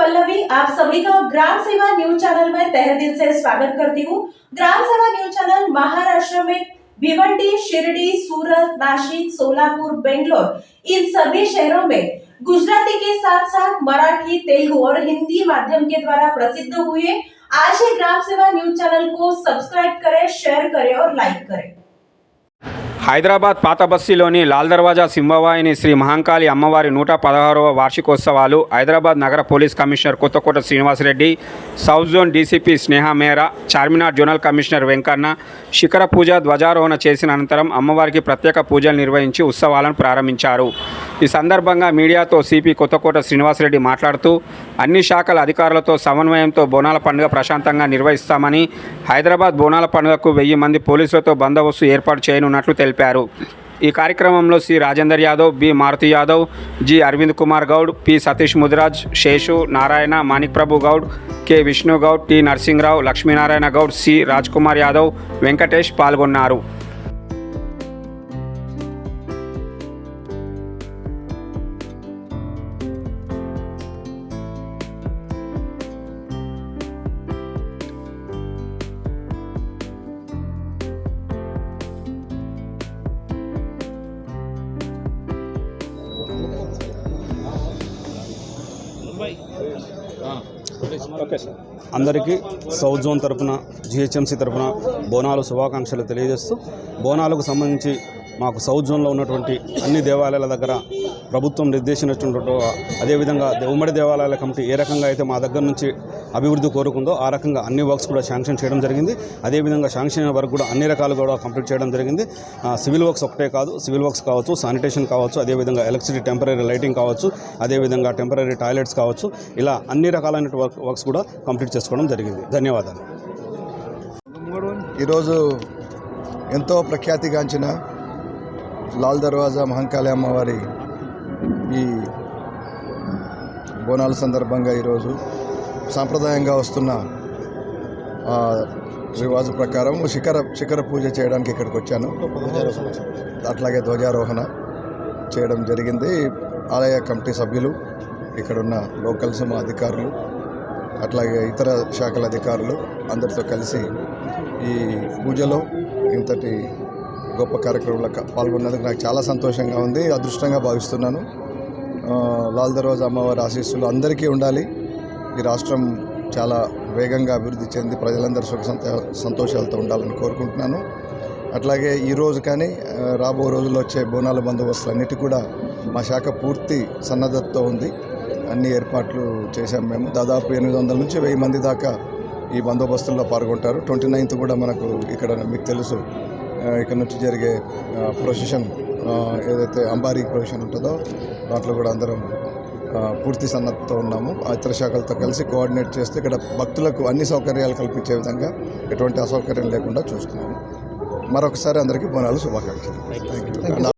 पल्लवी, आप सभी का ग्राम सेवा न्यूज चैनल में तहे दिल से स्वागत करती हूँ। ग्राम सेवा न्यूज चैनल महाराष्ट्र में भिवंडी, शिरडी, सूरत, नासिक, सोलापुर, बेंगलोर इन सभी शहरों में गुजराती के साथ साथ मराठी, तेलुगु और हिंदी माध्यम के द्वारा प्रसिद्ध हुए। आज ही ग्राम सेवा न्यूज चैनल को सब्सक्राइब करें, शेयर करें और लाइक करें। హైదరాబాద్ పాత బస్తీలోని లాల్ దర్వాజా సింహవాహిని శ్రీ మహంకాళి అమ్మవారి 116వ వార్షికోత్సవాలు హైదరాబాద్ నగర police commissioner Kothakota Srinivasa Reddy, south zone DCP Sneha Mehra, Charminar zonal commissioner Venkanna శిఖర పూజ ధ్వజారోహణ చేసిన అనంతరం అమ్మవారికి ప్రత్యేక పూజలు నిర్వహించి ఉత్సవాలను ప్రారంభించారు. ఈ సందర్భంగా మీడియాతో సిపి కొత్తకోట శ్రీనివాసరెడ్డి మాట్లాడుతూ అన్ని శాఖల అధికారులతో సమన్వయంతో బోనాల పండుగ ప్రశాంతంగా నిర్వహిస్తామని, హైదరాబాద్ బోనాల పండుగకు 1000 మంది పోలీసులతో బందోబస్తు ఏర్పాటు చేయనున్నట్లు తెలిపారు. ఈ కార్యక్రమంలో C Rajender Yadav, B Maruti Yadav, G Aravind Kumar Goud, P Satish Mudiraj, Seshu Narayana, Manik Prabhu Goud, K Vishnu Goud, T Narasimharao, Lakshminarayana Goud, C Raj Kumar Yadav, Venkatesh పాల్గొన్నారు. అందరికీ సౌత్ జోన్ తరఫున జిహెచ్ఎంసీ తరఫున బోనాలు శుభాకాంక్షలు తెలియజేస్తూ, బోనాలకు సంబంధించి మాకు సౌత్ జోన్లో ఉన్నటువంటి అన్ని దేవాలయాల దగ్గర ప్రభుత్వం నిర్దేశించినటువంటి అదేవిధంగా ఉమ్మడి దేవాలయాల కమిటీ ఏ రకంగా అయితే మా దగ్గర నుంచి అభివృద్ధి కోరుకుందో ఆ రకంగా అన్ని వర్క్స్ కూడా శాంక్షన్ చేయడం జరిగింది. అదేవిధంగా శాంక్షన్ అయిన వరకు కూడా అన్ని రకాలు కూడా కంప్లీట్ చేయడం జరిగింది. సివిల్ వర్క్స్ ఒకటే కాదు, సివిల్ వర్క్స్ కావచ్చు, శానిటేషన్ కావచ్చు, అదేవిధంగా ఎలక్ట్రిసిటీ టెంపరీ లైటింగ్ కావచ్చు, అదేవిధంగా టెంపరీ టాయిలెట్స్ కావచ్చు, ఇలా అన్ని రకాలైన వర్క్స్ కూడా కంప్లీట్ చేసుకోవడం జరిగింది. ధన్యవాదాలు. ఈరోజు ఎంతో ప్రఖ్యాతిగాంచిన లాల్ దర్వాజా మహంకాళి అమ్మవారి ఈ బోనాల సందర్భంగా ఈరోజు సాంప్రదాయంగా వస్తున్న రివాజు ప్రకారం శిఖర పూజ చేయడానికి ఇక్కడికి వచ్చాను. అట్లాగే ధ్వజారోహణ చేయడం జరిగింది. ఆలయ కమిటీ సభ్యులు, ఇక్కడున్న లోకల్స్ మా అధికారులు, అట్లాగే ఇతర శాఖల అధికారులు అందరితో కలిసి ఈ పూజలో ఇంతటి గొప్ప కార్యక్రమంలో పాల్గొన్నందుకు నాకు చాలా సంతోషంగా ఉంది, అదృష్టంగా భావిస్తున్నాను. లాల్ దర్వాజా అమ్మవారి ఆశీస్సులు అందరికీ ఉండాలి. ఈ రాష్ట్రం చాలా వేగంగా అభివృద్ధి చెంది ప్రజలందరూ సుఖ సంతోషాలతో ఉండాలని కోరుకుంటున్నాను. అట్లాగే ఈరోజు కానీ రాబో రోజుల్లో వచ్చే బోనాల బందోబస్తులు అన్నిటి కూడా మా శాఖ పూర్తి సన్నద్ధతతో ఉంది. అన్ని ఏర్పాట్లు చేశాం మేము. దాదాపు 800 నుంచి 1000 మంది దాకా ఈ బందోబస్తుల్లో పాల్గొంటారు. 29th కూడా మనకు ఇక్కడ మీకు తెలుసు ఇక్కడ నుంచి జరిగే ప్రొసెషన్ ఏదైతే అంబారీ ప్రొసెషన్ ఉంటుందో దాంట్లో కూడా అందరం పూర్తి సన్నద్ధతో ఉన్నాము. ఇతర శాఖలతో కలిసి కోఆర్డినేట్ చేస్తే ఇక్కడ భక్తులకు అన్ని సౌకర్యాలు కల్పించే విధంగా ఎటువంటి అసౌకర్యం లేకుండా చూస్తున్నాము. మరొకసారి అందరికీ బోనాలు శుభాకాంక్షలు. Thank you.